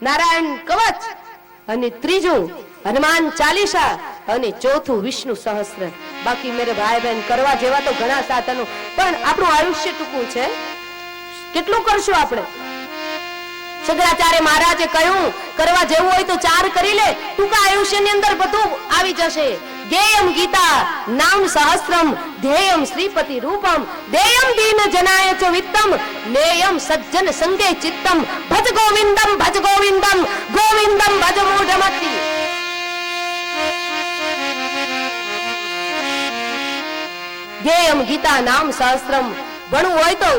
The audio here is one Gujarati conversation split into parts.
નારાયણ કવચ અને ત્રીજું હનુમાન ચાલીસા અને ચોથું વિષ્ણુ સહસ્ત્ર. બાકી મેરે ભાઈ બહેન કરવા જેવા તો ઘણા સાધનો, પણ આપણું આયુષ્ય ટૂંકું છે. કેટલું કરશું આપણે? શંકરાચાર્ય મહારાજે કહ્યું કરવા જેવું હોય તો 4 કરી લે, ટૂંકા આયુષ્યની અંદર બધું આવી જશે. ગેયમ ગીતા નામ સહસ્ત્રમ ધ્યેયમ શ્રીપતિ રૂપમ દેયમ દીન જનાય ચ વિત્તમ નેયમ સજ્જન સંગે ચિત્તમ ભજ ગોવિંદમ ગોવિંદમ ભજ મૂઢમતિ. ગેયમ ગીતા નામ સહસ્ત્રમ, ભણવું હોય તો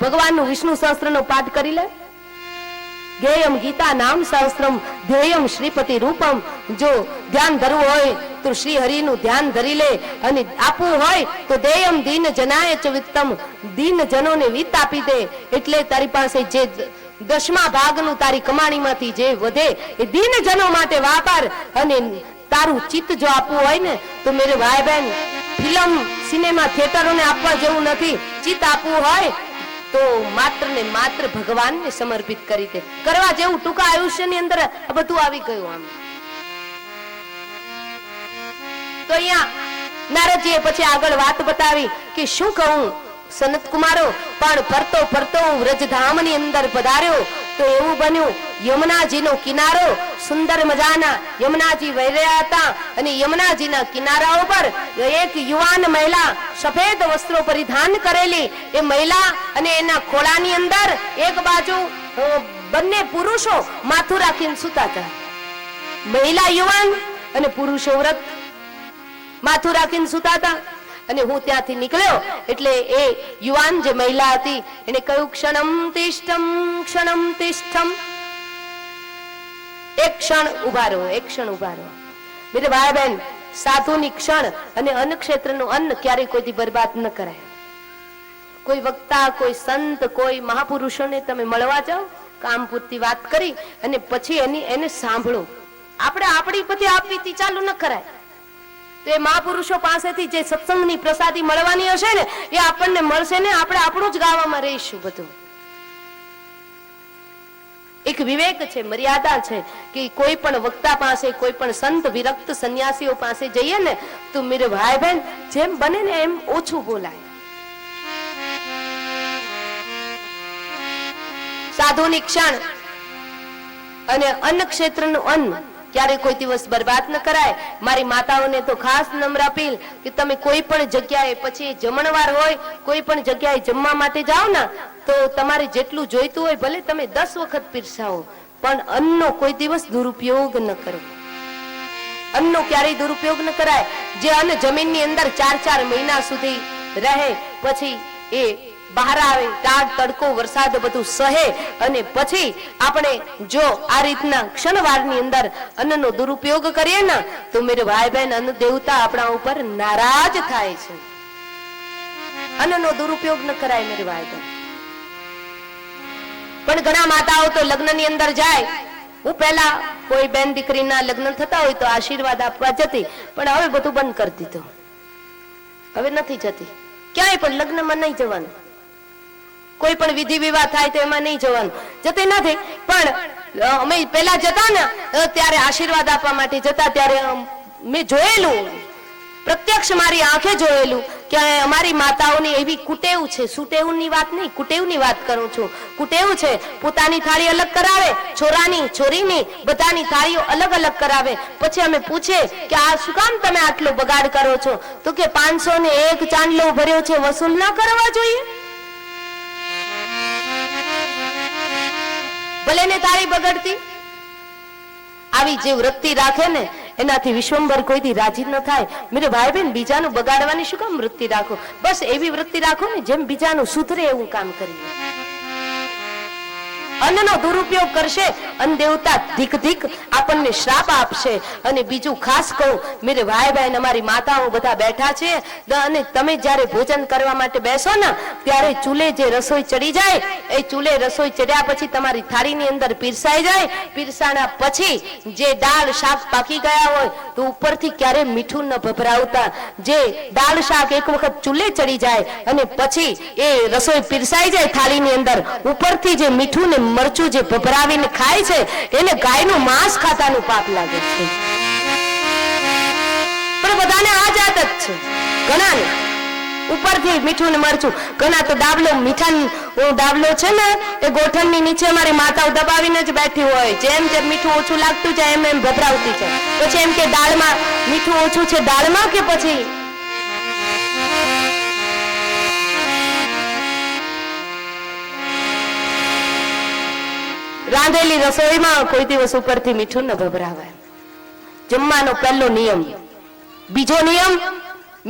ભગવાનનું વિષ્ણુ સહસ્ત્રનો પાઠ કરી લે. ગેયમ ગીતા નામ સહસ્ત્રમ ધ્યેયમ શ્રીપતિ રૂપમ, જો ધ્યાન ધરવું હોય તો શ્રી હરિનું ધ્યાન ધરી લે, અને આપવું હોય તો દેયમ દીન જનાય ચ વિત્તમ, દીન જનોને વિત્ત આપી દે. એટલે તારી પાસે જે 10મા ભાગનું તારી કમાણીમાંથી જે વધે એ દીન જનો માટે વાપર. અને તારું ચિત્ત જો આપવું હોય ને તો મેરે ભાઈ બહેન, ફિલ્મ સિનેમા થિયેટરોને આપવા જેવું નથી. ચિત્ત આપવું હોય તો માત્ર ને માત્ર ભગવાનને સમર્પિત કરી દે. કરવા જેવું ટૂંકા આયુષ્યની અંદર આ બધું આવી ગયું. આમ તો અહીંયા નારદજીએ પછી આગળ વાત બતાવી કે શું કહું સનત કુમારો, પણ ફરતો ફરતો વ્રજધામની અંદર પધાર્યો તો એવું બન્યું યમુનાજીનો કિનારો સુંદર મજાના યમુનાજી વહી રહ્યા હતા, અને યમુનાજીના કિનારા ઉપર એક યુવાન મહિલા સફેદ વસ્ત્રો પરિધાન કરેલી એ મહિલા, અને એના ખોળાની અંદર એક બાજુ બંને પુરુષો માથું રાખીને સૂતા હતા. મહિલા યુવાન અને પુરુષો વ્રત માથું રાખીને સૂતા હતા. અને હું ત્યાંથી નીકળ્યો એટલે એ યુવાન જે મહિલા હતી એને કહ્યું ક્ષણમ તિષ્ઠમ એક ક્ષણ ઉભા રહો, એક ક્ષણ ઉભા રહો. મેરે ભાઈ બહેન, સાધુની ક્ષણ અને અન્ન ક્ષેત્રનું અન્ન ક્યારેય કોઈથી બરબાદ ન કરાય. કોઈ વક્તા, કોઈ સંત, કોઈ મહાપુરુષોને તમે મળવા જાઓ, કામ પૂરતી વાત કરી અને પછી એને સાંભળો. આપણે આપણી પછી આપવીથી ચાલુ ન કરાય. તો એ મહાપુરુષો પાસેથી જે સત્સંગની પ્રસાદી મળવાની હશે ને એ આપણને મળશે ને, આપણે આપણું જ ગાવામાં રહીશું. બધું એક વિવેક છે, મર્યાદા છે કે કોઈ પણ વક્તા પાસે, કોઈ પણ સંત વિરક્ત સંન્યાસીઓ પાસે જઈએ ને તો મેરે ભાઈ બહેન જેમ બને ને એમ ઓછું બોલાય. સાધુની ક્ષણ અને અન્ન ક્ષેત્રનું અન્ન ક્યારે કોઈ દિવસ બરબાદ ન કરાય. મારી માતાઓને તો ખાસ નમ્ર અપીલ કે તમે કોઈ પણ જગ્યાએ પછી જમણવાર હોય, કોઈ પણ જગ્યાએ જમવા માટે જાઓ ને તો તમારે જેટલું જોઈતું હોય ભલે તમે 10 વખત પીરસાવો, પણ અન્નનો કોઈ દિવસ દુરુપયોગ ન કરો. અન્નનો ક્યારેય દુરુપયોગ ન કરાય. જે અન્ન જમીનની અંદર 4 મહિના સુધી રહે પછી એ બહાર આવે, ટાઢ તડકો વરસાદ બધું સહે, અને પછી આપણે જો આ રીતના ક્ષણવારની અંદર અન્નનો દુરુપયોગ કરીએ ને તો મેરે ભાઈ બહેન અન્ન દેવતા આપણા ઉપર નારાજ થાય છે. અન્નનો દુરુપયોગ ન કરાય મેરે ભાઈ બહેન. પણ ઘણા માતાઓ તો લગ્નની અંદર જાય. હું પહેલા કોઈ બેન દીકરીના લગ્ન થતા હોય તો આશીર્વાદ આપવા જતી, પણ હવે બધું બંધ કરી દીધું. હવે નથી જતી ક્યાંય પણ. લગ્નમાં નહીં જવાનું, કોઈ પણ વિધિ વિવાહ થાય તો એમાં નહીં જવાનું, જતી નથી. પણ અમે પેલા જતા ને ત્યારે આશીર્વાદ આપવા માટે જતા, ત્યારે મેં જોયેલું, પ્રત્યક્ષ મારી આંખે જોયેલું કે અમારી માતાઓની એવી કુટેવ છે. સુટેવની વાત નહીં, કુટેવની વાત કરું છું. કુટેવ છે, પોતાની થાળી અલગ કરાવે, છોરાની, છોરીની, બધાની થાળીઓ અલગ અલગ કરાવે. પછી અમે પૂછે કે આ શું કામ તમે આટલો બગાડ કરો છો? તો કે 501 ચાંદલો ભર્યો છે, વસૂલ ના કરવા જોઈએ? ભલે ને તારી બગડતી. આવી જે વૃત્તિ રાખે ને એનાથી વિશ્વંભર કોઈથી રાજી ન થાય. મેરે ભાઈ બહેન, બીજાનું બગાડવાની શું કામ વૃત્તિ રાખો? બસ એવી વૃત્તિ રાખો ને જેમ બીજાનું સુધરે એવું કામ કરીએ. અન્નનો દુરુપયોગ કરશે અન્ન દેવતા ધીક ધીક આપણને શ્રાપ આપશે. અને બીજું ખાસ કહું મેરે ભાઈ બહેન, અમારી માતાઓ બધા બેઠા છે, અને તમે જ્યારે ભોજન કરવા માટે બેસો ને ત્યારે ચૂલે જે રસોઈ ચડી જાય, એ ચૂલે રસોઈ ચડ્યા પછી તમારી થાળીની અંદર પીરસાઈ જાય. પીરસાણા પછી જે દાળ શાક પાકી ગયા હોય તો ઉપરથી ક્યારે મીઠું ન ભભરાવતા. જે દાળ શાક એક વખત ચૂલે ચડી જાય અને પછી એ રસોઈ પીરસાઈ જાય થાળીની અંદર, ઉપરથી જે મીઠું ને મરચું જે ભભરાવીને ખાય છે એને ગાયનું માંસ ખાતાનું પાપ લાગે છે. પણ બધાને આ જ આદત છે. ઘણાને ઉપરથી મીઠું ને મરચું, ઘણા તો ડાબલો ડાબલો છે ને એ ગોઠણની નીચે મારી માતાઓ દબાવીને જ બેઠી હોય, જેમ જેમ મીઠું ઓછું લાગતું જાય એમ એમ ભભરાવતી જાય. પછી એમ કે દાળમાં મીઠું ઓછું છે, દાળમાં કે પછી રાંધેલી રસોઈમાં કોઈ દિવસ ઉપરથી મીઠું ન ભભરાવાય. જમવાનો પહેલો નિયમ. બીજો નિયમ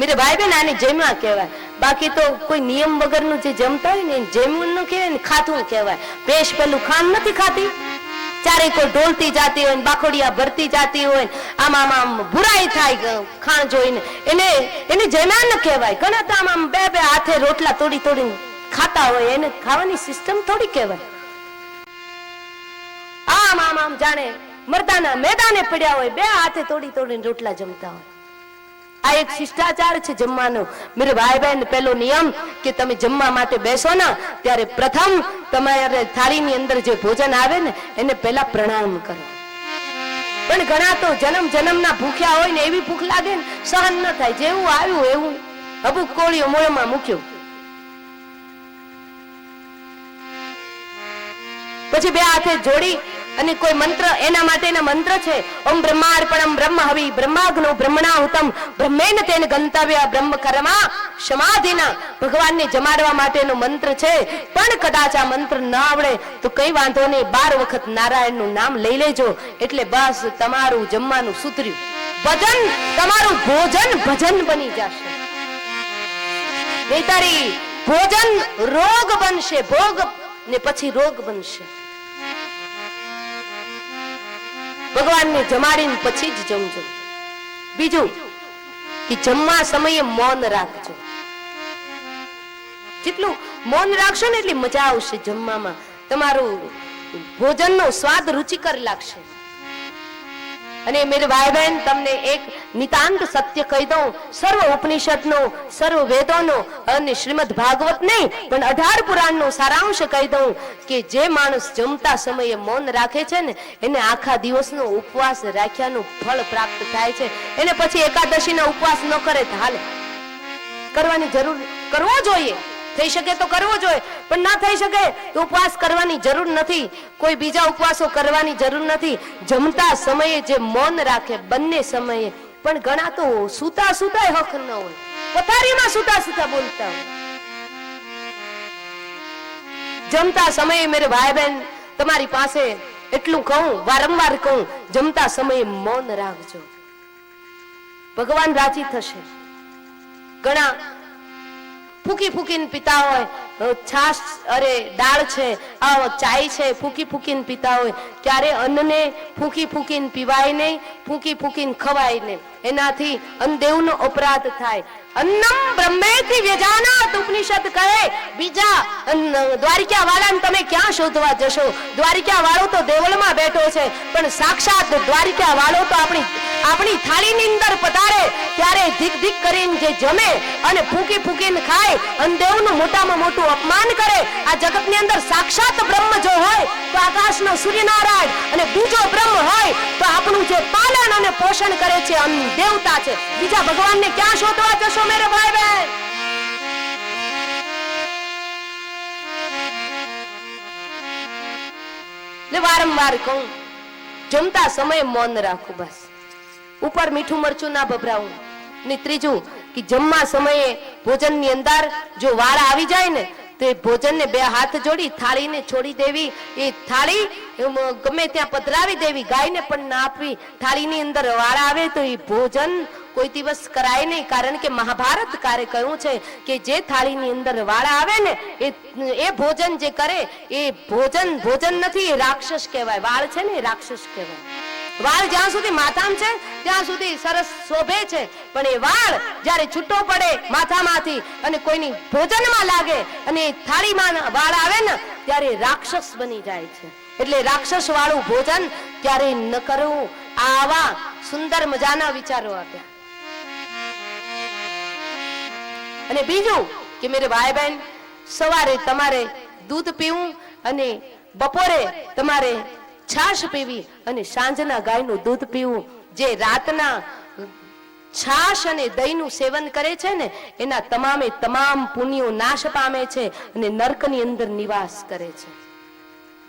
મેરે ભાઈ બેન આને જમવા કહેવાય. બાકી તો કોઈ નિયમ વગરનું જે જમતા હોય ને જમવું ન કહેવાય ને ખાતું કહેવાય. ભેંસ પેલું ખાંડ નથી ખાતી, ચારે કોઈ ઢોલતી જાતી હોય, બાખોડિયા ભરતી જાતી હોય, આમ આમ આમ બુરાઈ થાય ખાણ જોઈને, એને જમ્યા ન કહેવાય. ઘણા તો આમ બે બે હાથે રોટલા તોડી તોડીને ખાતા હોય, એને ખાવાની સિસ્ટમ થોડી કહેવાય. આમ આમ આમ જાણે મરદાના મેદાને પડ્યા હોય, બે હાથે તોડી તોડીને રોટલા જમતા હોય. આ એક શિષ્ટાચાર છે જમવાનો. મેરે ભાઈ બહેન, પહેલો નિયમ કે તમે જમવા માટે બેસો ને ત્યારે પ્રથમ તમારે થાળીની અંદર જે ભોજન આવે ને એને પહેલા પ્રણામ કરો. પણ ઘણા તો જન્મના ભૂખ્યા હોય ને એવી ભૂખ લાગે ને સહન ન થાય, જેવું આવ્યું એવું હબુક કોળીઓ મોળમાં મૂક્યું. પછી બે હાથે જોડી અને કોઈ મંત્ર, એના માટેના મંત્ર છે ઓમ બ્રહ્માર્પણમ બ્રહ્મ હવિ બ્રહ્માગ્નો બ્રહ્મણાહુતમ બ્રહ્મેન તેન ગંતવ્ય બ્રહ્મ કર્મા સમાધિના. ભગવાનને જમાડવા માટેનો મંત્ર છે. પણ કદાચ આ મંત્ર ન આવડે તો કઈ વાંધો નહીં, 12 વખત નારાયણનું નામ લઈ લેજો એટલે બસ તમારું જમવાનું સુધર્યું. ભજન તમારું ભોજન ભજન બની જશે. નહીતરી ભોજન રોગ બનશે, ભોગ ને પછી રોગ બનશે. ભગવાનને જમાડીને પછી જ જમજો. બીજું કે જમવા સમયે મૌન રાખજો. જેટલું મૌન રાખશો ને એટલી મજા આવશે જમવામાં. તમારું ભોજનનો સ્વાદ રુચિકર લાગશે. અને મેરે ભાઈ બહેન, તમને એક નિતાંત સત્ય કહી દઉં. સર્વ ઉપનિષદનો, સર્વ વેદોનો અને શ્રીમદ ભાગવત નહીં પણ 18 પુરાણનો સારાંશ કહી દઉં કે જે માણસ જમતા સમયે મૌન રાખે છે ને એને આખા દિવસનો ઉપવાસ રાખ્યાનું ફળ પ્રાપ્ત થાય છે. એને પછી એકાદશીનો ઉપવાસ ન કરે તો હાલે. કરવાની જરૂર, કરવો જોઈએ, થઈ શકે તો કરવો જોઈએ, પણ ના થઈ શકે તો ઉપવાસ કરવાની જરૂર નથી. કોઈ બીજા ઉપવાસો કરવાની જરૂર નથી. જમતા સમયે જે મૌન રાખે બંને સમયે. પણ ઘણા તો સુતા સુતા હક ન હોય, પથારીમાં સુતા સુતા બોલતા હોય. જમતા સમયે મેરે ભાઈ બહેન, તમારી પાસે એટલું કહું, વારંવાર કહું, જમતા સમયે મૌન રાખજો. ભગવાન રાજી થશે. ઘણા ફૂકી ફૂકીને પીતા હોય, છાશ અરે દાળ છે, આ ચાય છે, ફૂકી ફૂકીને પીતા હોય. ક્યારે અન્નને ફૂકી ફૂકીને પીવાય નહીં, ફૂકી ફૂકીને ખવાય નહીં. એનાથી અન્નદેવનો અપરાધ થાય. અન્નમ બ્રહ્મેતિ વ્યજાનાત ઉપનિષદ કહે. બીજા દ્વારિકા વાળાને તમે ક્યાં શોધવા જશો? દ્વારિકા વાળો તો દેવળમાં બેઠો છે, પણ સાક્ષાત દ્વારિકા વાળો તો આપણી થાળીની અંદર પધારે ત્યારે ધીક ધીક કરીને જે જમે અને ફૂકી ફૂકીને ખાય, અન્નદેવનું મોટામાં મોટું અપમાન કરે. આ જગતની અંદર સાક્ષાત બ્રહ્મ જો હોય તો આકાશનો સૂર્યનારાયણ, અને બીજો બ્રહ્મ હોય તો આપણું જે પાલન અને પોષણ કરે છે અન્ન દેવતા છે. બીજા ભગવાનને ક્યાં શોધવા જશો મેરે ભાઈ બહેન? વારંવાર કહું, જમતા સમયે મૌન રાખવું. બસ ઉપર મીઠું મરચું ના ભભરાવું. ને ત્રીજું કે જમવા સમયે ભોજનની અંદર જો વાળ આવી જાય ને તો એ ભોજનને બે હાથ જોડી થાળીને છોડી દેવી. એ થાળી ગમે ત્યાં પધરાવી દેવી, ગાયને પણ ના આપવી. થાળીની અંદર વાળ આવે તો એ ભોજન કોઈ દિવસ કરાય નહીં. કારણ કે મહાભારત કારે કહ્યું છે કે જે થાળીની અંદર વાળ આવે ને એ ભોજન જે કરે એ ભોજન નથી, એ રાક્ષસ કહેવાય. વાળ છે ને એ રાક્ષસ કહેવાય. વાળ જ્યાં સુધી માથામાં છે ત્યાં સુધી સરસ શોભે છે, પણ એ વાળ જ્યારે છૂટો પડે માથામાંથી અને કોઈની ભોજનમાં લાગે અને થાળીમાં વાળ આવે ને ત્યારે રાક્ષસ બની જાય છે. એટલે રાક્ષસ વાળું ભોજન ક્યારેય ન કરવું. આવા સુંદર મજાના વિચારો આપ્યા. અને બીજું કે મેરે ભાઈ બહેન, સવારે તમારે દૂધ પીવું અને બપોરે તમારે છાશ પીવી અને સાંજના ગાયનું દૂધ પીવું. જે રાતના છાશ અને દહીંનું સેવન કરે છે ને એના તમામે તમામ પુણ્યો નાશ પામે છે અને નરકની અંદર નિવાસ કરે છે.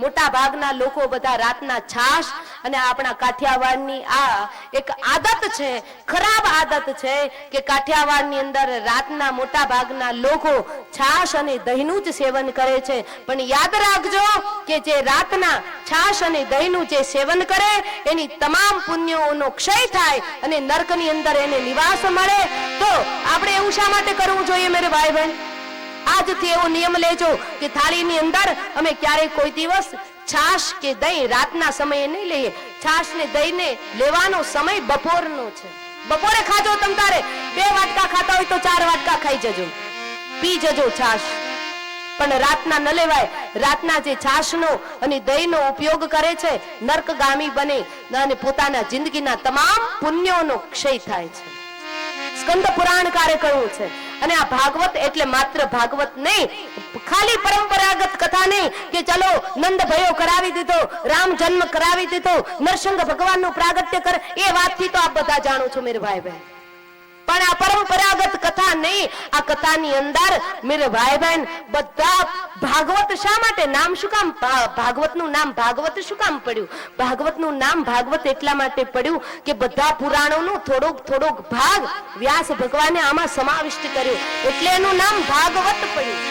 મોટા ભાગના લોકો બધા રાતના છાશ અને આપણા કાઠિયાવાડની આ એક આદત છે, ખરાબ આદત છે કે કાઠિયાવાડની અંદર રાતના મોટા ભાગના લોકો છાશ અને દહીંનું જ સેવન કરે છે. પણ યાદ રાખજો કે જે રાતના છાશ અને દહીંનું જે સેવન કરે એની તમામ પુણ્યોનો ક્ષય થાય અને નરકની અંદર એને નિવાસ મળે. તો આપણે એવું શા માટે કરવું જોઈએ મેરે ભાઈ બહેન? આજથી એવો નિયમ લેજો કે થાળીની અંદર અમે ક્યારેય કોઈ દિવસ છાશ કે દહીં રાતના સમયે નહીં લઈએ. છાશ ને દહીં ને લેવાનો સમય બપોરનો છે. બપોરે ખાજો. તમ તારે 2 વાટકા ખાતા હોય તો 4 વાટકા ખાઈ જજો, પી જજો છાશ. પણ રાતના ન લેવાય. રાતના જે છાશનો અને દહીંનો ઉપયોગ કરે છે નર્કગામી બને અને પોતાના જિંદગીના તમામ પુણ્યોનો ક્ષય થાય છે. સ્કંદ પુરાણકારે કહ્યું છે. અને આ ભાગવત એટલે માત્ર ભાગવત નહીં, ખાલી પરંપરાગત કથા નહીં કે ચલો નંદ ભયો કરાવી દીધો, રામ જન્મ કરાવી દીધો, નરસિંહ ભગવાનનું પ્રાગટ્ય કર, એ વાતથી તો આપ બધા જાણો છો મેરે ભાઈ બહેન. પણ આ પરંપરાગત કથા નહીં. આ કથાની અંદર મેરે ભાઈ બહેન બધા ભાગવત શા માટે નામ શું કામ ભાગવતનું નામ ભાગવત શું કામ પડ્યું? ભાગવતનું નામ ભાગવત એટલા માટે પડ્યું કે બધા પુરાણોનો થોડોક ભાગ વ્યાસ ભગવાને આમાં સમાવિષ્ટ કર્યો એટલે એનું નામ ભાગવત પડ્યું.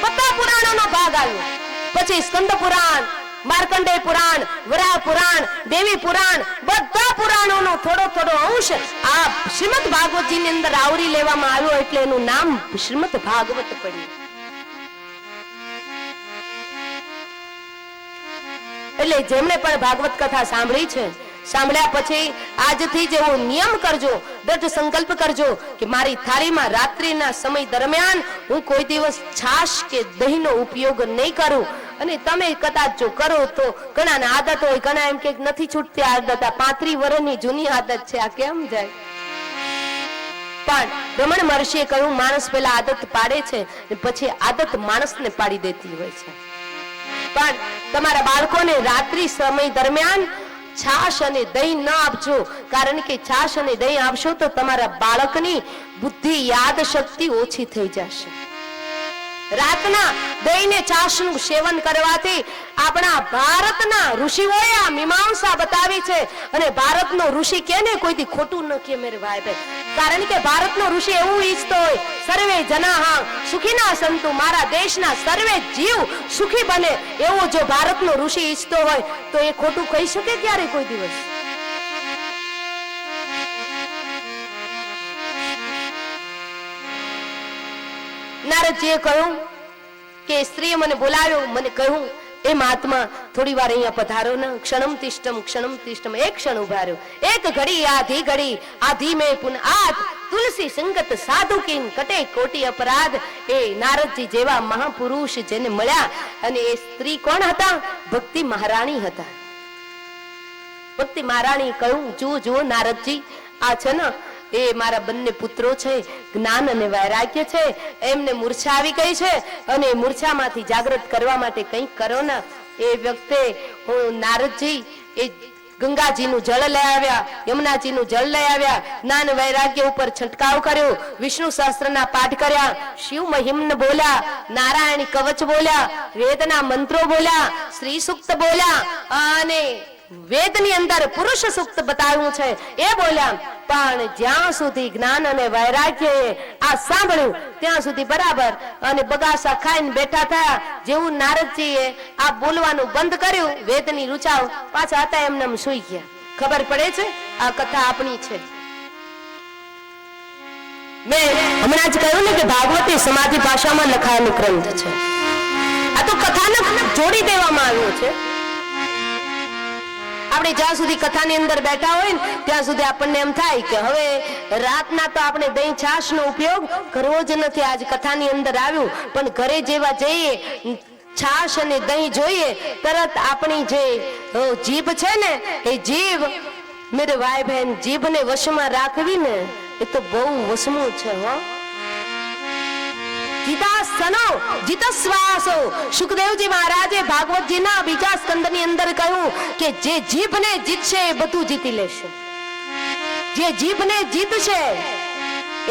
બધા પુરાણોનો ભાગ આવ્યો. પછી સ્કંદ પુરાણ, માર્કંડેય પુરાણ, વરાહ પુરાણ, દેવી પુરાણ, બધા પુરાણોનો થોડો અંશ આ શ્રીમદ ભાગવતજીની અંદર આવરી લેવામાં આવ્યો એટલે એનું નામ શ્રીમદ ભાગવત પડ્યું. એટલે જેમણે પણ ભાગવત કથા સાંભળી છે, સાંભળ્યા પછી આજથી જ એવો નિયમ કરજો, દ્રઢ સંકલ્પ કરજો કે મારી થાળીમાં રાત્રિના સમય દરમિયાન હું કોઈ દિવસ છાશ કે દહીંનો ઉપયોગ નહીં કરું. અને તમે કદાચ જો કરો તો ઘણાને આદત હોય, ઘણા એમ કે નથી છૂટતી આદત, 35 વર્ષની જૂની આદત છે, આ કેમ જાય? પણ રમણ મહર્ષિએ કહ્યું માણસ પહેલા આદત પાડે છે પછી આદત માણસને પાડી દેતી હોય છે. પણ તમારા બાળકોને રાત્રિ સમય દરમિયાન છાશ અને દહીં ન આપજો, કારણ કે છાશ અને દહીં આપશો તો તમારા બાળકની બુદ્ધિ, યાદ શક્તિ ઓછી થઈ જશે. રાતના દહીં ને છાશનું સેવન કરવાથી આપણા ભારતના ઋષિઓએ આ મીમાંસા બતાવી છે. અને ભારતનો ઋષિ કેને કોઈથી ખોટું ન કહે મેરે ભાઈ બહેન, કારણ કે ભારતનો ઋષિ એવું ઈચ્છતો હોય સર્વે જનાઃ સુખીના સંતુ, મારા દેશના સર્વે જીવ સુખી બને, એવો જો ભારતનો ઋષિ ઈચ્છતો હોય તો એ ખોટું કહી શકે ક્યારે કોઈ દિવસ? નારદજીએ કહ્યું કે સ્ત્રીએ મને બોલાવ્યો, મને કહ્યું એ મહાત્મા થોડી વાર અહીંયા પધારો ને. ક્ષણમ તિષ્ઠમ, એક ક્ષણ ઉભા રહ્યો. એક ઘડી આધી ઘડી આધી મેં પુન આત તુલસી સંગત સાધુ કિન કટે કોટી અપરાધ. એ નારદજી જેવા મહાપુરુષ જેને મળ્યા અને એ સ્ત્રી કોણ હતા? ભક્તિ મહારાણી હતા. ભક્તિ મહારાણી કહ્યું જુઓ નારદજી, આ છે ને એ મારા બંને પુત્રો છે, જ્ઞાન અને વૈરાગ્ય છે, એમને મૂર્છા આવી ગઈ છે અને મૂર્છામાંથી જાગૃત કરવા માટે કંઈક કરો ને. એ વખતે હું નારદજી એ ગંગાજીનું જળ લઈ આવ્યા, યમુનાજીનું જળ લઈ આવ્યા, જ્ઞાન વૈરાગ્ય ઉપર છંટકાવ કર્યો, વિષ્ણુ સહસ્ત્રના પાઠ કર્યા, શિવ મહિમ્ન બોલ્યા, નારાયણી કવચ બોલ્યા, વેદના મંત્રો બોલ્યા, શ્રી સૂક્ત બોલ્યા અને વેદની અંદર પુરુષ સૂક્ત બતાવ્યું છે એ બોલ્યા. પણ જ્યાં સુધી જ્ઞાન અને વૈરાગ્ય આ સાંભળ્યું ત્યાં સુધી બરાબર અને બગાસા ખાઈને બેઠા થયા. જેવું નારદજીએ આ બોલવાનું બંધ કર્યું, વેદની રૂચાવ પાછા હતા એમને સુઈ ગયા. ખબર પડે છે આ કથા આપણી છે. મેં હમણાં જ કહ્યું ને કે ભાગવત એ સમાધિ ભાષામાં લખાયેલો ગ્રંથ છે. આ તો કથાનક જોડી દેવામાં આવ્યું છે. આપણે જ્યાં સુધી કથાની અંદર બેઠા હોય ને ત્યાં સુધી આપણને એમ થાય કે હવે રાતના તો આપણે દહીં છાશનો ઉપયોગ કરવો જ નથી. આજ કથાની અંદર આવ્યું, પણ ઘરે જેવા જઈએ છાશ અને દહીં જોઈએ તરત આપણી જે જીભ છે ને એ જીભ મેરે ભાઈ બહેન જીભને વશમાં રાખવી ને એ તો બહુ વસમું છે. જીતાસનો જીતસ્વાસો. સુખદેવજી મહારાજે ભાગવતજીના બીજા સ્કંદની અંદર કહ્યું કે જે જીભને જીતશે એ બધું જીતી લેશે. જે જીભને જીતશે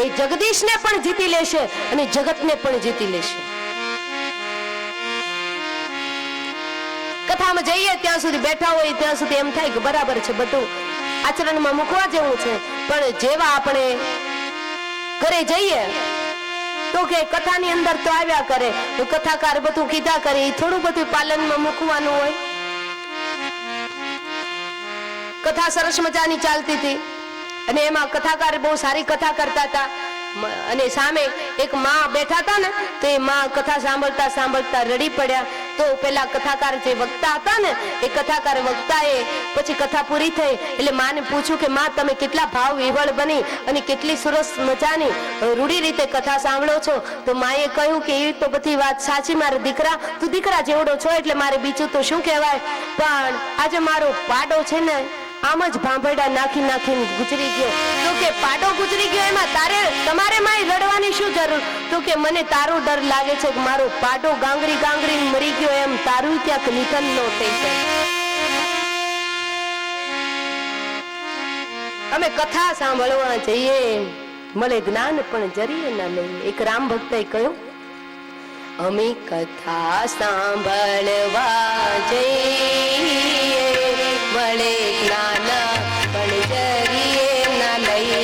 એ જગદીશને પણ જીતી લેશે અને જગતને પણ જીતી લેશે. કથામાં જઈએ ત્યાં સુધી બેઠા હોય ત્યાં સુધી એમ થાય કે બરાબર છે, બધું આચરણમાં મૂકવા જેવું છે. પણ જેવા આપણે ઘરે જઈએ તો કે કથાની અંદર તો આવ્યા કરે, તો કથાકાર બધું કીધા કરે, થોડું બધું પાલનમાં મૂકવાનું હોય. કથા સરસ મજાની ચાલતી હતી અને એમાં કથાકાર બહુ સારી કથા કરતા હતા અને સામે એક માં બેઠા હતા ને, તો એ માં કથા સાંભળતા સાંભળતા રડી પડ્યા. તો પેલા કથાકાર જે વક્તા હતા ને, એ કથાકાર વક્તાએ પછી કથા પૂરી થઈ એટલે માને પૂછ્યું કે માં તમે કેટલા ભાવ વિહવળ બની અને કેટલી સરસ મજાની રૂડી રીતે કથા સાંભળો છો. તો માએ કહ્યું કે એ તો બધી વાત સાચી મારા દીકરા, તું દીકરા જેવડો છો એટલે મારે બીજું તો શું કહેવાય, પણ આજે મારો પાડો છે ને આમ જ ભાંભરડા નાખી નાખીને ગુજરી ગયો. તો કે પાડો ગુજરી ગયો એમાં તમારે માય રડવાની શું જરૂર? તો કે મને તારો ડર લાગે છે કે મારો પાડો ગાંગરી ગાંગરી મરી ગયો એમ તારું ક્યાંક નિધન નો થઈ જાય. અમે કથા સાંભળવા જઈએ મળે જ્ઞાન પણ જરીએ ના લઈએ. એક રામ ભક્તએ કહ્યું, અમે કથા સાંભળવા જઈએ મળે જ્ઞાન પણ જરીએ ના લઈએ.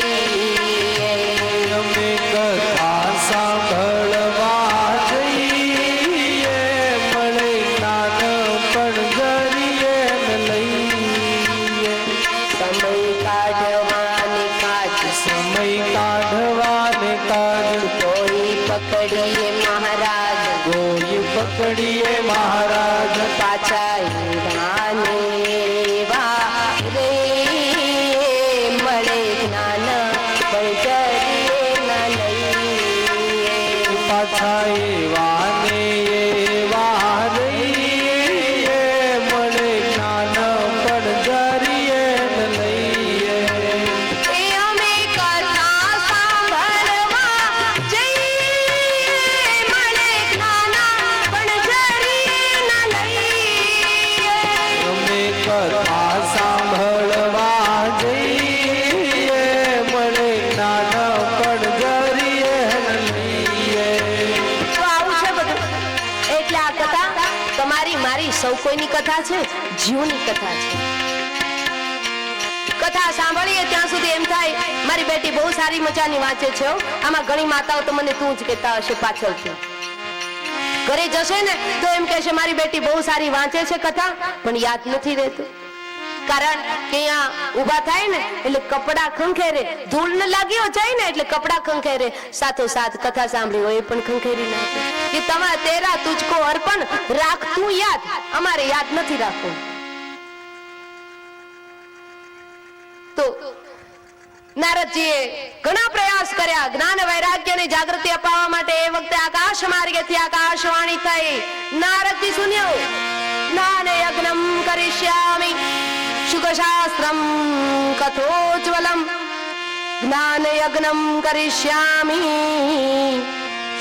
અમે કથા સાંભળવા જઈએ મળે જ્ઞાન પણ જરીએ ન લઈએ. સમય કાઢવાને કાઢ, સમય કાઢવાને કાઢ, કોઈ પકડીએ મહારાજ, કોઈ પકડીએ મહારાજ, પાછા એવાને રે મળે જ્ઞાન પણ જરીએ ના લઈએ. પાછા એવાને એવા રહીએ મળે જ્ઞાન પણ જરીએ ન લઈએ. એ અમે કથા સાંભળવા જઈએ મળે જ્ઞાન પણ જરીએ ના લઈએ. અમે કથા સાંભળવા જઈએ મળે જ્ઞાન પણ જરીએ ન લઈએ. તો આવું છે બધું. એટલે આ કથા તમારી મારી સૌ કોઈની કથા છે, જીવની કથા છે. કથા સાંભળીએ ત્યાં સુધી એમ થાય મારી બેટી બહુ સારી મજાની વાંચે છે હો. આમાં ઘણી માતાઓ તો મને તું જ કહેતા હશે પાછળથી. ઘરે જશે ને તો એમ કહેશે મારી બેટી બહુ સારી વાંચે છે કથા, પણ યાદ નથી રહેતું. કારણ કે અહીંયા ઊભા થાય ને એટલે કપડા ખંખેરે, ધૂળ ન લાગ્યો જાય ને એટલે કપડા ખંખેરે, સાથો સાથ કથા સાંભળી હોય એ પણ ખંખેરી નાખે કે તમારે તેરા તુજકો અર્પણ, રાખ તું યાદ, અમારે યાદ નથી રાખવું. તો નારદજીએ ઘણા પ્રયાસ કર્યા જ્ઞાન વૈરાગ્યની જાગૃતિ અપાવવા માટે. એ વખતે આકાશ માર્ગેથી આકાશવાણી થઈ, નારદજી સુન્યો જ્ઞાન યજ્ઞમ કરિષ્યામિ શુકશાસ્ત્રમ કથોજ્વલમ. જ્ઞાન યજ્ઞમ કરિષ્યામિ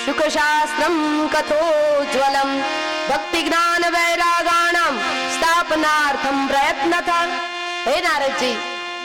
શુકશાસ્ત્રમ કથોજ્વલમ. ભક્તિ જ્ઞાન વૈરાગાણમ સ્થાપનાર્થમ પ્રયત્નથ. હે નારદજી,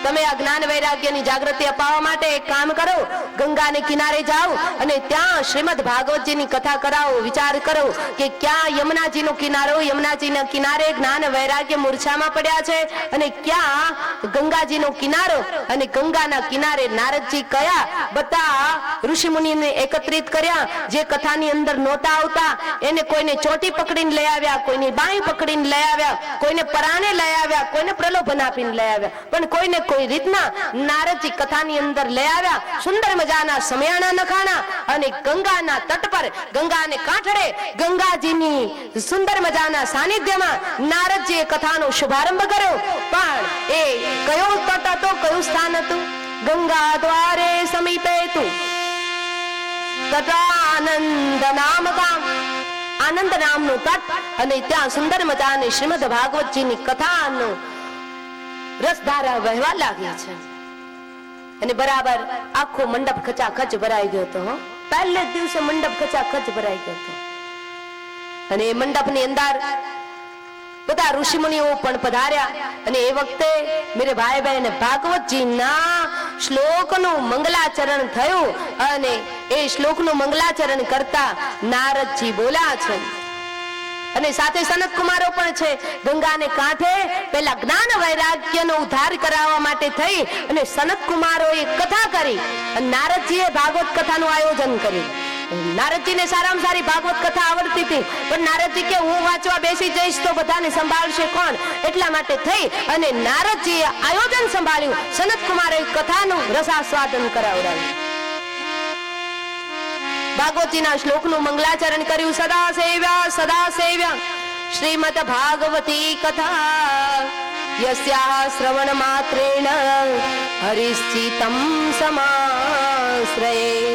તમે આ જ્ઞાન વૈરાગ્યની જાગૃતિ અપાવવા માટે એક કામ કરો, ગંગાને કિનારે જાઓ અને ત્યાં શ્રીમદ ભાગવતજીની કથા કરાવો. વિચાર કરો કે ક્યાં યમુનાજીનો કિનારો, યમુનાજીના કિનારે જ્ઞાન વૈરાગ્ય મૂર્છામાં પડ્યા છે અને ક્યાં ગંગાજીનો કિનારો, અને ગંગાના કિનારે નારદજી કયા બધા ઋષિ મુનિને એકત્રિત કર્યા જે કથાની અંદર નહોતા આવતા. એને કોઈને ચોટી પકડીને લઈ આવ્યા, કોઈની બાઈ પકડીને લઈ આવ્યા, કોઈને પરાણે લઈ આવ્યા, કોઈને પ્રલોભન આપીને લઈ આવ્યા, પણ કોઈને કોઈ રીતના નારદજી કથાની અંદર લઈ આવ્યા. સુંદર મજાના સમયાણા નખાણા અને ગંગાના તટ પર, ગંગાને કાંઠે ગંગાજીની સુંદર મજાના સાનિધ્યમાં નારદજીએ કથાનો શુભારંભ કર્યો. પણ એ કયો તટ હતો, કયું સ્થાન હતું? ગંગા દ્વારે સમીપે તું તટાનંદ નામકામ, આનંદ નામનું તટ, અને ત્યાં સુંદર મજાની શ્રીમદ ભાગવતજીની કથાનો રસધારા વહેવા લાગી છે અને બરાબર આખો મંડપ ખચાખચ ભરાઈ ગયો હતો. પહેલે જ દિવસે મંડપ ખચાખચ ભરાઈ ગયો હતો. અને એ મંડપની અંદર બધા ઋષિમુનિઓ પણ પધાર્યા. અને એ વખતે મેરે ભાઈ બહેન ભાગવતજીના શ્લોકનું મંગલાચરણ થયું. અને એ શ્લોકનું મંગલાચરણ કરતા નારદજી બોલ્યા છે. અને સાથે સનત કુમારો પણ છે. ગંગાને કાંઠે પેલા જ્ઞાન વૈરાગ્યનો ઉદ્ધાર કરાવવા માટે થઈ અને સનત કુમારોએ કથા કરી. અને નારદજીએ ભાગવત કથાનું આયોજન કર્યું. નારદજીને સારામાં સારી ભાગવત કથા આવડતી હતી, પણ નારદજી કે હું વાંચવા બેસી જઈશ તો બધાને સંભાળશે કોણ? એટલા માટે થઈ અને નારદજીએ આયોજન સંભાળ્યું. સનત કુમારે કથાનું રસાસ્વાદન કરાવડાવ્યું. ભાગવતજીના શ્લોકનું મંગલાચરણ કર્યું. સદા સેવ્યા શ્રીમદ ભાગવતી કથા યસ્યા શ્રવણ માત્રેણ હરિશ્ચિતમ સમાશ્રયે.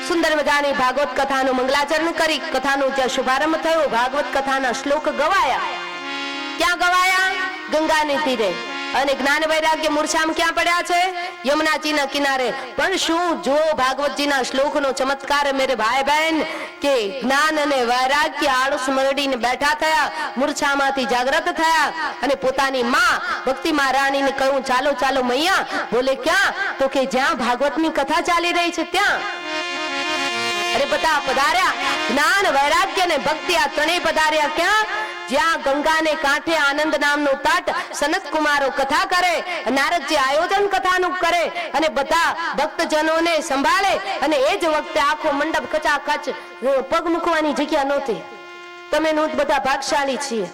સુંદર મજાની ભાગવત કથાનું મંગલાચરણ કરી કથાનો જ્યાં શુભારંભ થયો, ભાગવત કથાના શ્લોક ગવાયા. ક્યાં ગવાયા? ગંગાને તીરે. અને જ્ઞાન વૈરાગ્ય મૂર્છામાં ક્યાં પડ્યા છે? યમુનાજીના કિનારે. પણ શું જો ભાગવતજીના શ્લોકનો ચમત્કાર મેરે ભાઈ બહેન કે જ્ઞાન અને વૈરાગ્ય આળસ મરડીને બેઠા થયા, મૂર્છામાંથી જાગૃત થયા અને પોતાની માં ભક્તિ મહારાણીને કહ્યું ચાલો ચાલો મૈયા. બોલે ક્યાં? તો કે જ્યાં ભાગવતની કથા ચાલી રહી છે ત્યાં. અરે બધા પધાર્યા. જ્ઞાન વૈરાગ્ય અને ભક્તિ આ ત્રણેય પધાર્યા. ક્યાં? જ્યાં ગંગાને કાંઠે આનંદ નામનો તટ. સનત કુમારો કથા કરે, નારદજી આયોજન કથાનું કરે અને બધા ભક્તજનોને સંભાળે. અને એ જ વખતે આખો મંડપ ખચાખચ, પગ મૂકવાની જગ્યા નહોતી. તમે બધા ભાગશાળી છીએ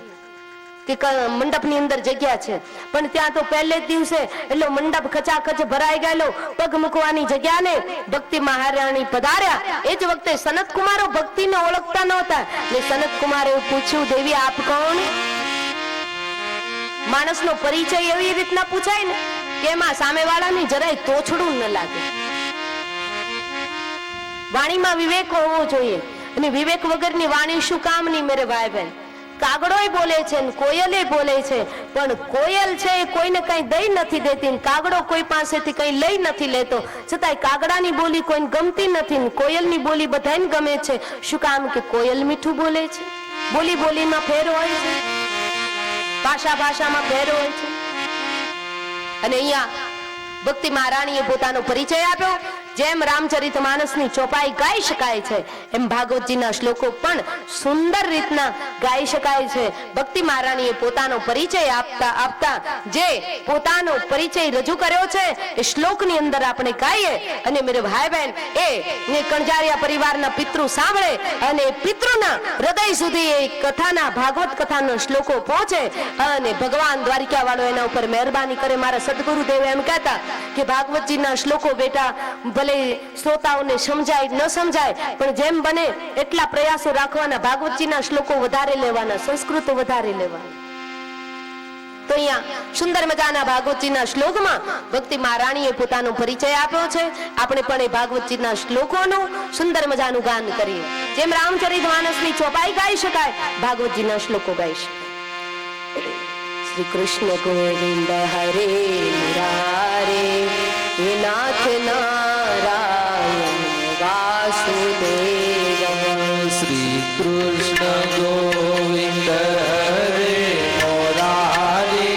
કે મંડપની અંદર જગ્યા છે, પણ ત્યાં તો પહેલે જ દિવસે એટલો મંડપ ખચાખચ ભરાઈ ગયેલો, પગ મૂકવાની જગ્યા ને. ભક્તિ મહારાણી પધાર્યા. એ જ વખતે સનત કુમારો ભક્તિને ઓળખતા નહોતા. ને સનત કુમારે પૂછ્યું દેવી આપ કોણ? માણસનો પરિચય એવી રીતના પૂછાય ને કે એમાં સામેવાળાની જરાય તોછડું ન લાગે. વાણીમાં વિવેક હોવો જોઈએ. અને વિવેક વગરની વાણી શું કામની મેરે ભાઈ બહેન? કાગડોય બોલે છે ને કોયલે બોલે છે, પણ કોયલ છે એ કોઈને કઈ દઈ નથી દેતી, કાગડો કોઈ પાસેથી કઈ લઈ નથી લેતો. છતાંય કાગડાની બોલી કોઈને ગમતી નથી ને કોયલની બોલી બધાને ગમે છે. શું કામ? કે કોયલ મીઠું બોલે છે. બોલી બોલીમાં ફેર હોય છે, ભાષા ભાષામાં ફેર હોય છે. અને અહીંયા ભક્તિ મહારાણીએ પોતાનો પરિચય આપ્યો. જેમ રામચરિત માનસની ચોપાઈ ગાઈ શકાય છે એમ ભાગવતજીના શ્લોકો પણ સુંદર રીતના ગાઈ શકાય છે. ભક્તિ મહારાણીએ પોતાનો પરિચય આપતા જે પોતાનો પરિચય રજૂ કર્યો છે એ શ્લોકની અંદર આપણે ગાઈએ. અને મેરે ભાઈ બહેન એ કણજારિયા પરિવારના પિતૃ સાંભળે અને પિતૃના હૃદય સુધી એ કથાના ભાગવત કથાના શ્લોકો પહોંચે અને ભગવાન દ્વારિકા વાળો એના ઉપર મહેરબાની કરે. મારા સદગુરુદેવ એમ કહેતા કે ભાગવતજીના શ્લોકો બેટા ભલે શ્રોતાઓને સમજાય ન સમજાય, પણ જેમ બને એટલા પ્રયાસો રાખવાના. ભાગવતજીના શ્લોકો વધારે લેવાના, સંસ્કૃત વધારે લેવાના. તો અહીંયા સુંદર મજાના ભાગવતજીના શ્લોકમાં ભક્તિ મહારાણીએ પોતાનો પરિચય આપ્યો છે. આપણે પણ એ ભાગવતજીના શ્લોકોનું સુંદર મજાનું ગાન કરીએ. જેમ રામચરિત માનસની ચોપાઈ ગાઈ શકાય, ભાગવતજીના શ્લોકો ગાઈ શકાય. શ્રી કૃષ્ણ ગોવિંદ હરે મુરારે હે નાથ નારાયણ વાસુદેવ. શ્રી કૃષ્ણ ગોવિંદ હરે મુરારે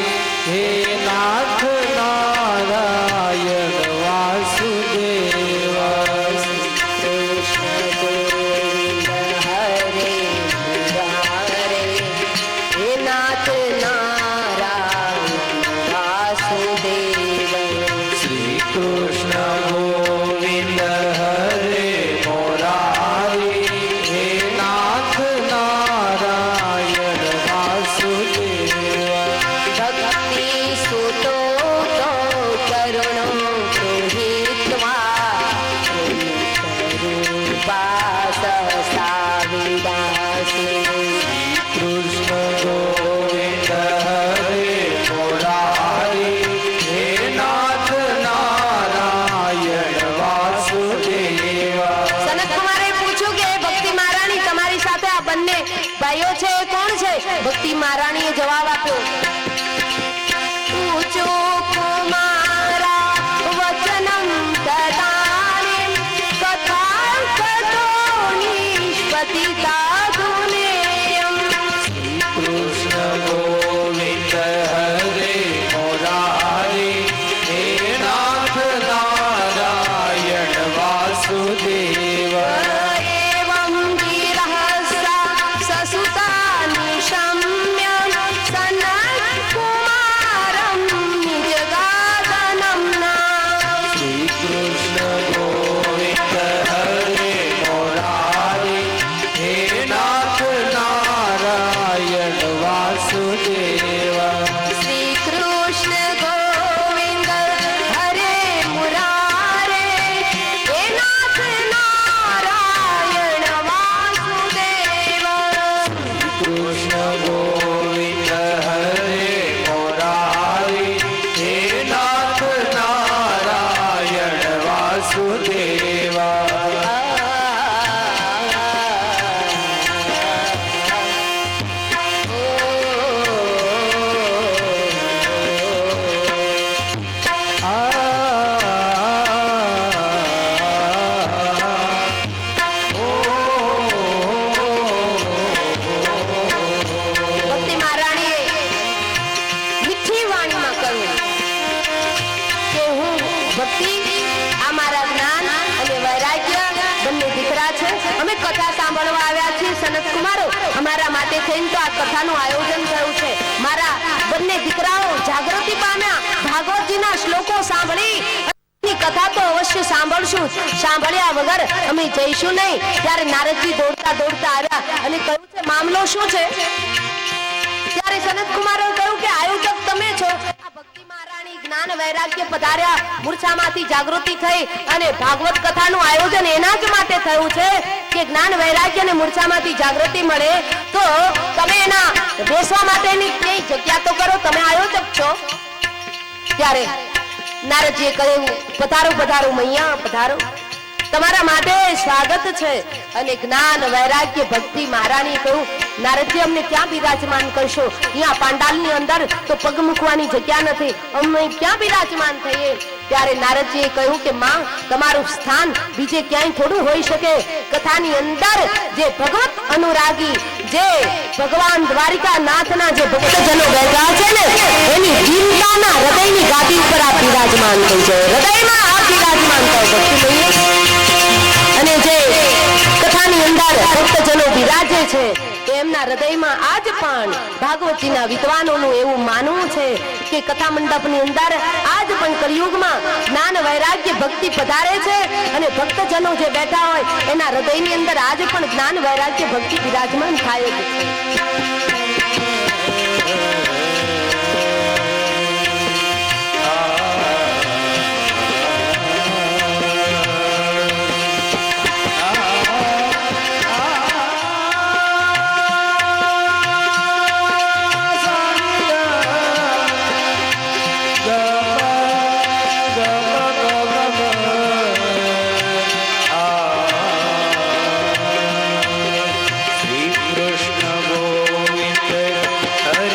હે નાથ નારાયણ વાસુદેવ. કૃષ્ણ ગોવિંદ હરે મુરારે હે નાથ નારાયણ વાસુદેવ. શ્રી કૃષ્ણ ગોવિંદ હરે મુરારે હે નાથ નારાયણ વાસુદેવ. ભક્તિ સુતો તો કરુણો ગૃહીત્વા રૂપાસ સાવિદાસી. કૃષ્ણ ગોવિંદ હરે મુરારે હે નાથ નારાયણ વાસુદેવ. સનત કુમારે પૂછ્યું કે ભક્તિ મહારાણી તમારી સાથે આ બંને ભાઈઓ છે એ કોણ છે? ભક્તિ મહારાણીએ જવાબ આપ્યો. પૂછો કુમારા વચનમ દદામિ पतिताधुनेयम् કૃષ્ણ ગોવિંદ હરે મુરારી હે નાથ નારાયણ વાસુદેવ एवं गिरः ससुता निशम्य सनत्कुमारं निजगादनं नाम શ્રી કૃષ્ણ ગોવિંદ હરે મુરારી હે નાથ નારાયણ વાસુદેવ श्री कृष्ण गोविंद हरे मुरारे हे नाथ नारायण वासुदेव કૃષ્ણ ગોવિંદ હરે મુરારી હે નાથ નારાયણ વાસુદેવા ભક્તિ મહારાણીએ મીઠી વાણીમાં કહ્યું કે હું ભક્તિ આ મારા જ્ઞાન અને વૈરાગ્ય બંને દીકરા છે. અમે કથા સાંભળવા આવ્યા છીએ સનત કુમારો. અમારા માટે થઈને તો આ કથાનું આયોજન થયું છે. મારા બંને દીકરાઓ જાગૃતિ પામ્યા. ભાગવતજીના શ્લોકો સાંભળી ની કથા તો અવશ્ય સાંભળશું જ. સાંભળ્યા વગર અમે જઈશું નહીં. ત્યારે નારદજી દોડતા દોડતા આવ્યા અને કહ્યું છે મામલો શું છે? ત્યારે સનત કુમારે કહ્યું કે આયોજક તમે છો. આ ભક્તિ મહારાણી જ્ઞાન વૈરાગ્ય પધાર્યા, મૂર્છામાંથી જાગૃતિ થઈ અને ભાગવત કથાનું આયોજન એના જ માટે થયું છે કે જ્ઞાન વૈરાગ્ય અને મૂર્છામાંથી જાગૃતિ મળે. તો તમે એના બેસવા માટેની કઈ જગ્યા તો કરો, તમે આયોજક છો. ત્યારે નારદજીએ કહ્યું પધારો પધારો મૈયા પધારો, તમારા માટે સ્વાગત છે. અને જ્ઞાન વૈરાગ્ય ભક્તિ મહારાણીએ કહ્યું નારદજી અમને ક્યાં બિરાજમાન કરશો? અહીંયા પાંડાલની અંદર તો પગ મૂકવાની જગ્યા નથી, અમે ક્યાં બિરાજમાન થઈએ? ત્યારે નારદજીએ કહ્યું કે માં તમારું સ્થાન બીજે ક્યાંય થોડું હોઈ શકે. કથાની અંદર જે ભગવત અનુરાગી, જે ભગવાન દ્વારિકા નાથના જે ભક્તજનો બેઠા છે ને એની ચિંતાના હૃદયની ગાદી ઉપર આપ બિરાજમાન થઈ જાય. હૃદયમાં આપ બિરાજમાન થાવ ભક્તિ લઈએ. અને જે કથાની અંદર ભક્તજનો બિરાજે છે એમના હૃદયમાં આજ પણ ભાગવતજીના વિદ્વાનોનું એવું માનવું છે કે કથા મંડપની અંદર આજ પણ કલિયુગમાં જ્ઞાન વૈરાગ્ય ભક્તિ પધારે છે અને ભક્તજનો જે બેઠા હોય એના હૃદયની અંદર આજ પણ જ્ઞાન વૈરાગ્ય ભક્તિ બિરાજમાન થાય જ છે. શ્રી કૃષ્ણ ગોવિંદ હરે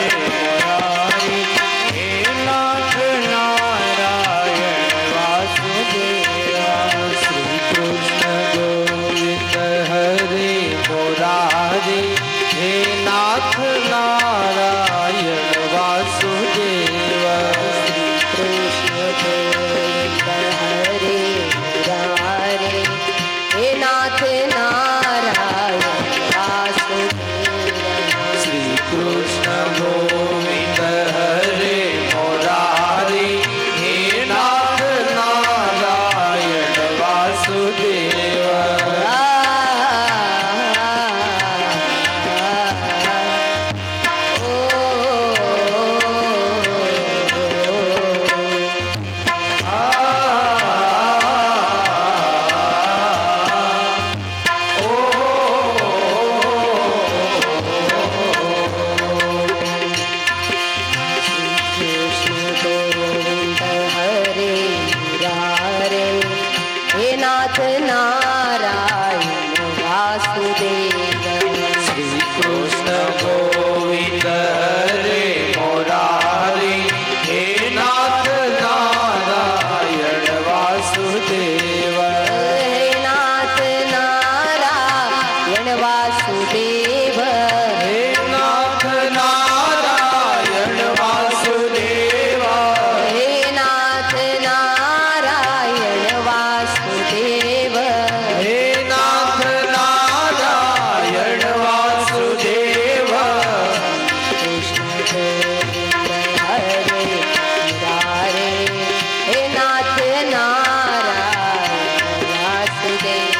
હરે મુરારે હે નાથ નારાયણ વાસુદેવ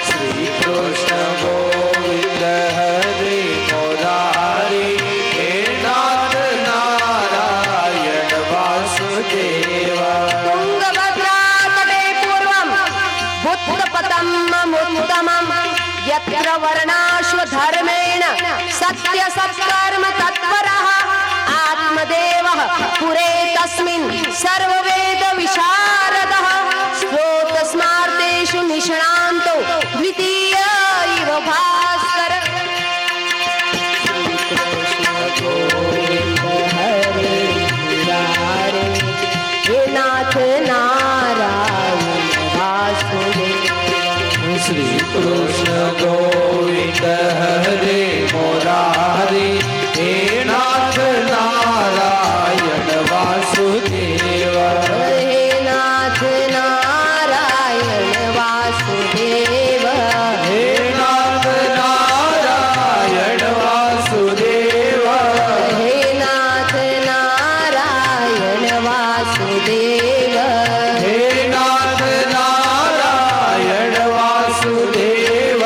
શ્રી કૃષ્ણ ગોવિંદ હરે મુરારી હે નાથ નારાયણ વાસુદેવ तुंगभद्रा तटे पूर्वम बुद्धपतम मुत्तमम यत्र वर्णाश्व धर्मेण सत्य सत्कर्म तत्परः आत्मदेवः पुरे तस्मिन् सर्ववेद विशारदः स्रोत स्मार्तेषु निष्णान्तो द्वितीय इव भास्कर हरे मुरारे हे नाथ नारायण वासुदेव શ્રી કૃષ્ણ ગોવિંદ હરે મુરારી હે નાથ નારાયણ વાસુદેવ હે નાથ નારાયણ વાસુદેવ હે નાથ નારાયણ વાસુદેવ હે નાથ નારાયણ વાસુદેવ હે નાથ નારાયણ વાસુદેવ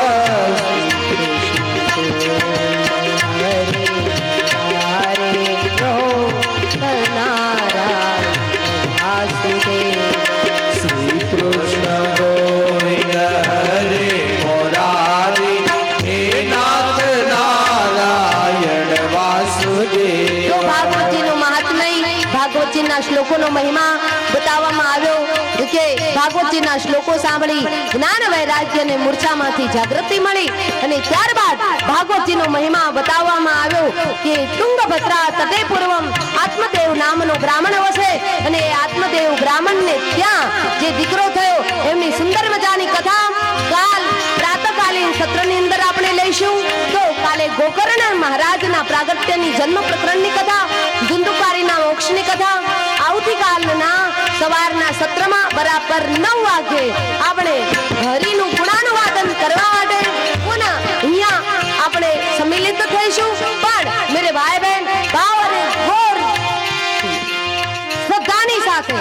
શ્રી કૃષ્ણ ગોવિંદ હરે મુરારી હે નાથ નારાયણ વાસુદેવ ભાગવતજીનું મહાત્મય ભાગવતજીના શ્લોકોનો મહિમા બતાવવામાં આવ્યો કે ભાગવતજીના શ્લોકો સાંભળી જ્ઞાન વૈરાગ્ય અને મૂર્છામાંથી જાગૃતિ મળી અને ત્યારબાદ ભાગવતજીનો મહિમા બતાવવામાં આવ્યો કે તુંગભદ્રા તટે પૂર્વમ આત્મદેવ નામનો બ્રાહ્મણ વસે અને એ આત્મદેવ બ્રાહ્મણને ત્યાં જે દીકરો થયો એમની સુંદર મજાની કથા કાલ પ્રાતકાલીન સત્રની અંદર આપણે લઈશું. તો કાલે ગોકર્ણ મહારાજના પ્રાગટ્યની જન્મ પ્રકરણની કથા, ધુંધુકારીના મોક્ષની કથા આવતીકાલના સવારના સત્રમાં બરાબર 9 વાગે આપણે હરિનું ગુણાનુવાદન કરવા માટે પુનઃ અહીંયા આપણે સંમિલિત થઈશું. પણ મેરે ભાઈ બહેન ભાવ અને ઘોર શ્રદ્ધાની સાથે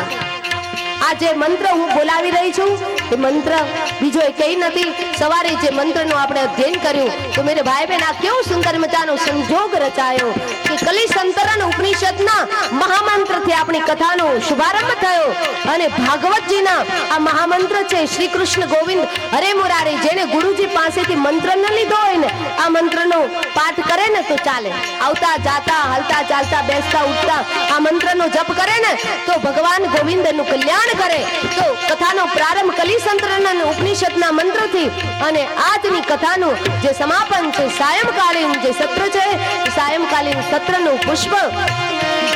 આ જે મંત્ર હું બોલાવી રહી છું એ મંત્ર બીજો કઈ નથી. સવારે જે મંત્રનું આપણે અધ્યયન કર્યું તો મેરે ભાઈ બહેન આ કેવું સુંદર મજાનો સંજોગ રચાયો કે કલિસંતરણ ઉપનિષદના મહામંત્રથી આપણી કથાનો શુભારંભ થયો અને ભાગવતજીના આ મહામંત્ર છે શ્રી કૃષ્ણ ગોવિંદ હરે મુરારી. જેને ગુરુજી પાસેથી મંત્ર ન લીધો હોય ને આ મંત્રનો પાઠ કરે ને તો ચાલે. આવતા જાતા હાલતા ચાલતા બેસતા ઉઠતા આ મંત્રનો જપ કરે ને તો ભગવાન ગોવિંદનું કલ્યાણ કરે. તો કથાનો પ્રારંભ કલિસંતરણ ઉપનિષદના મંત્રથી અને આજની કથાનું જે સમાપન છે સાયંકાલીન જે સત્ર છે સાયંકાલીન સત્રનું પુષ્પ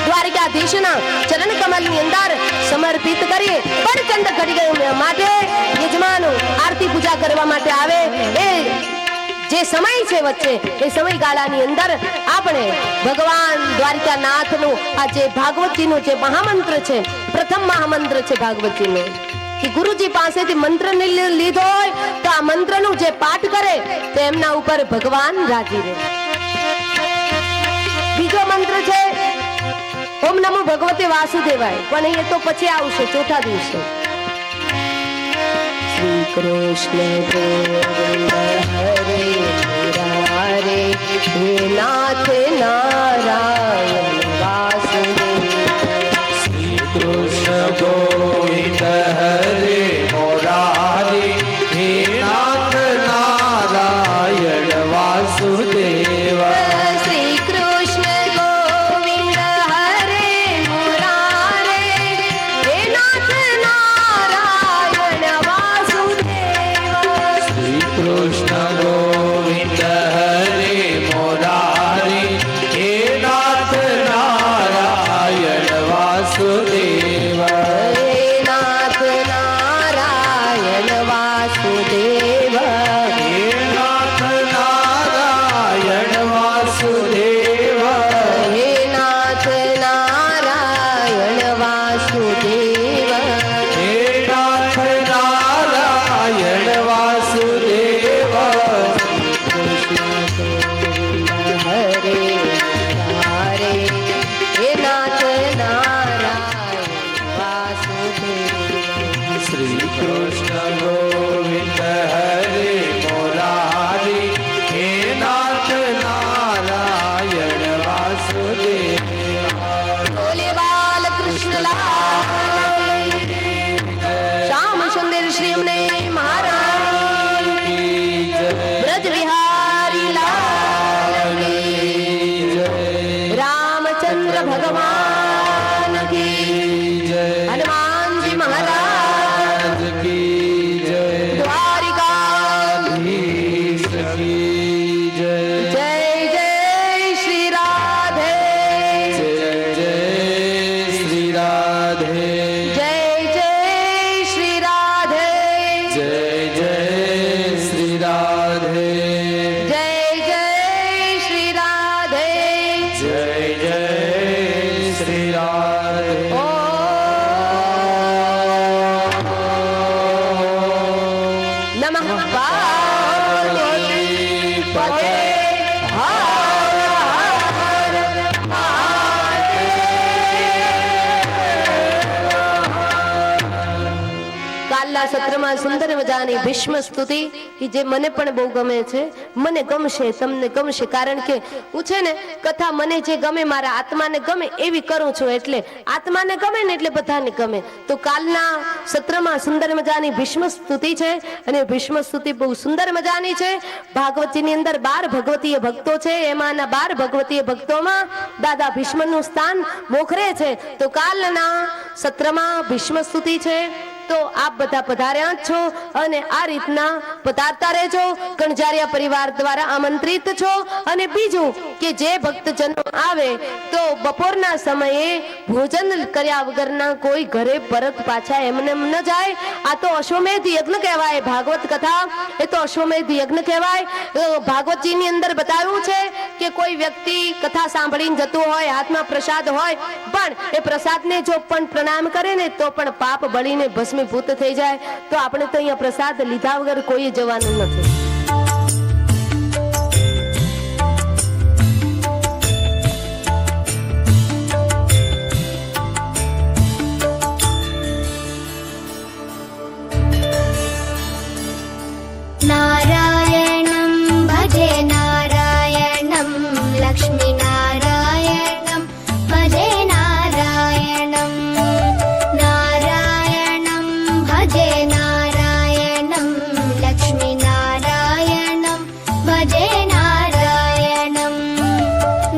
દ્વારિકાધીશના ચરણ કમલની અંદર સમર્પિત કરીએ. પણ ચંડ ઘડી માટે યજમાનો આરતી પૂજા કરવા માટે આવે એ જે સમય છે વચ્ચે એ સમયગાળાની અંદર આપણે ભગવાન દ્વારિકાનાથનું આ જે ભાગવતજીનું જે મહામંત્ર છે, પ્રથમ મહામંત્ર છે ભાગવતજીનો, કે ગુરુજી પાસેથી મંત્ર લીધો હોય તો આ મંત્રનું જે પાઠ કરે તો એમના ઉપર ભગવાન રાજી રહે. બીજો મંત્ર છે ઓમ નમો ભગવતે વાસુદેવાય, પણ એ તો પછી આવશે ચોથા દિવસે. શ્રી કૃષ્ણ ગોવિંદ હરે મુરારે હે નાથ નારાયણ વાસુદેવ. શ્રી કૃષ્ણ ગોવિંદ હરે મુરારી હે નાથ નારાયણ વાસુદેવ. શ્રી કૃષ્ણ ગોવિંદ હરે મુરારે હે નાથ નારાયણ વાસુદેવ. શ્રી કૃષ્ણ ગોવિંદ હરે મુરારી હે નાથ रामचंद्र भगवान की जय हनुमान जी महाराज की जय द्वारिकाधीश की जय जय जय श्री राधे जय जय श्री राधे जय जय श्री राधे जय जय श्री राधे जय जय श्री राधे जय जय श्री राधे नमः पार्वती पते કાલના સત્રમાં સુંદર મજાની ભીષ્મ સ્તુતિ કે જે મને પણ બહુ ગમે છે, મને ગમશે, તમને ગમશે, કારણ કે હું છે ને કથા મને જે ગમે, મારા આત્માને ગમે એવી કરું છું, એટલે આત્માને ગમે ને એટલે બધાને ગમે. તો કાલના સત્રમાં સુંદર મજાની ભીષ્મ સ્તુતિ છે અને ભીષ્મ સ્તુતિ બહુ સુંદર મજાની છે. ભાગવતજીની અંદર 12 ભગવતીય ભક્તો છે, એમાંના 12 ભગવતીય ભક્તોમાં દાદા ભીષ્મનું સ્થાન મોખરે છે. તો કાલના સત્રમાં ભીષ્મ સ્તુતિ છે. તો આપ બધા પધાર્યા છો અને આ રીતના પધારતા રહેજો. કણજારિયા પરિવાર દ્વારા આમંત્રિત છો. અને બીજું કે જે ભક્તજનો આવે તો બપોરના સમયે ભોજન કર્યા વગરના કોઈ ઘરે પરત પાછા એમને ન જાય. આ તો અશ્વમેધ યજ્ઞ કહેવાય. ભાગવત કથા એ તો અશ્વમેધ યજ્ઞ કહેવાય. ભાગવતજીની અંદર બતાવ્યું છે કે કોઈ વ્યક્તિ કથા સાંભળીને જતું હોય, હાથમાં પ્રસાદ હોય, પણ એ પ્રસાદને જો પણ પ્રણામ કરે ને તો પણ પાપ બળીને ભસ્મીભૂત થઈ જાય. તો આપણે તો અહીંયા પ્રસાદ લીધા વગર કોઈ જવાનું નથી. नारायणं भजे नारायणं लक्ष्मीनारायणं भजे नारायणं नारायणं भजे नारायणं लक्ष्मीनारायणं भजे नारायणं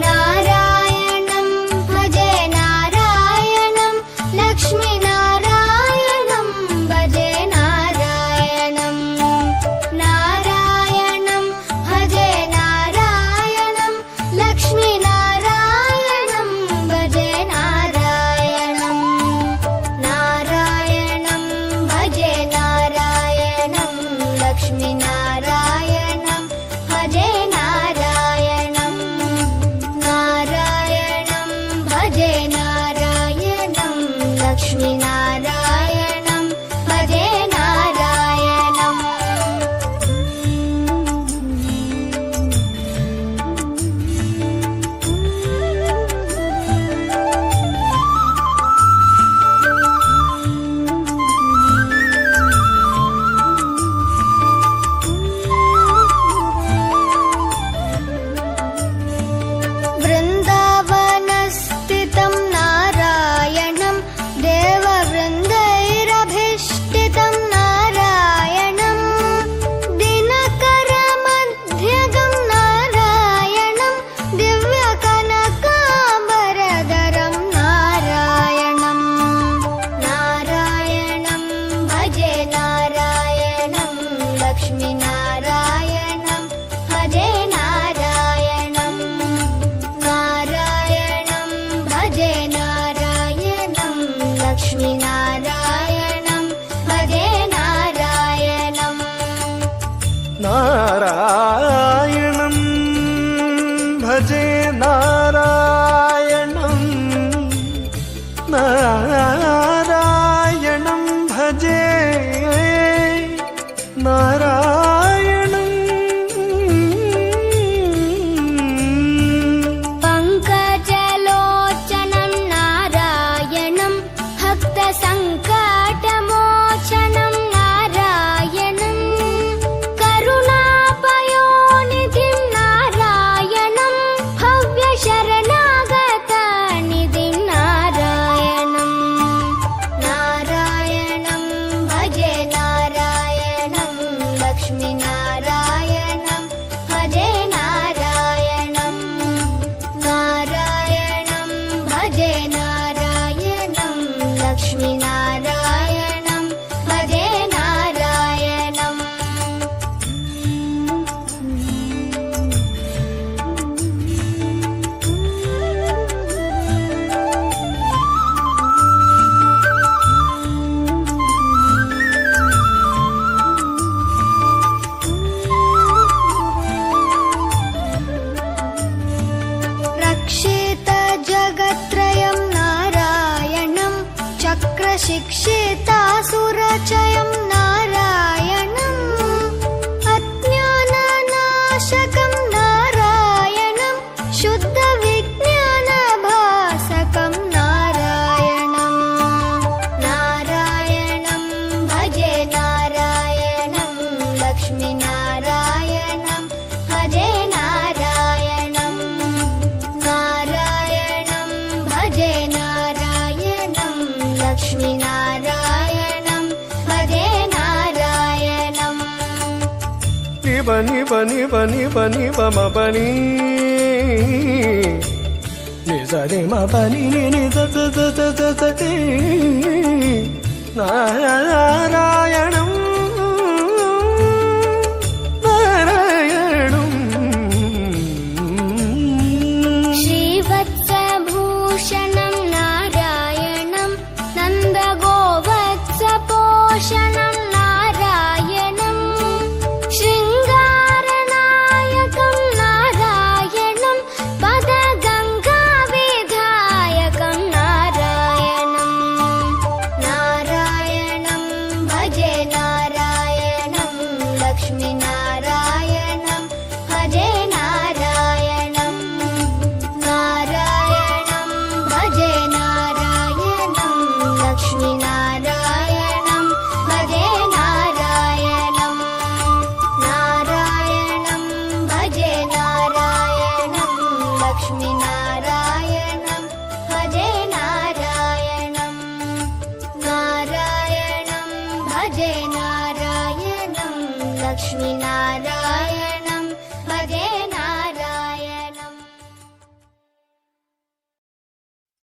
नारायणं भजे नारायणं लक्ष्मीनारायणं भजे नारायणं नारायणं भजे नारायणं लक्ष्मीनारायणं भजे नारायणं नारायणं भजे नारायणं लक्ष्मीनारायणं भजे नारायणं नारायणं भजे नारायणं लक्ष्मीनारायणं भजे नारायणं वृन्दावनस्थितं नारायणं देववृन्दैरभीष्टितं नारायणं दिनकरमध्यगं नारायणं दिव्यकनकाम्बरधरं नारायणं नारायणं भजे नारायणं लक्ष्मीनारायणं भजे नारायणं नारायणं भजे नारायणं लक्ष्मीनारायणं भजे नारायणं नारायणं भजे नारायणं नारायणं भजे नारायणं पङ्कजलोचनं नारायणं भक्तसङ्कटमोचनं नारायणं करुणापयोनिधिं नारायणं भव्यशरणागतनिधिं नारायणं ज्ञानानन्दमयम् नारायणम् अज्ञाननाशकम् नारायणम् शुद्धविज्ञानभासकम् नारायणम् नारायणम् भजे नारायणम् लक्ष्मीनारायणम् भजे नारायणम् नारायणम् भजे नारायणम् लक्ष्मीनारायणम् भजे नारायणम् बनी बनी बनी बनी बम बनी नि सरे म बनी नि नि the the the the the the दी नारायणं नारायणं श्रीवत्सभूषणम् नारायणम् नन्दगोवत्सपोषणम् नारायणम् शृङ्गारनायकम् नारायणम् पदगङ्गाविधायकम् नारायणम् नारायणम् भजे नारायणम् लक्ष्मीनारायणम् भजे नारायणम् नारायणम् भजे नारायणम् लक्ष्मीनारायणम् भजे नारायणम् नारायणम् भजे नारायणम् लक्ष्मीनारायणम् भजे नारायणम् नारायणम् भजे नारायणम् लक्ष्मीनारायणम्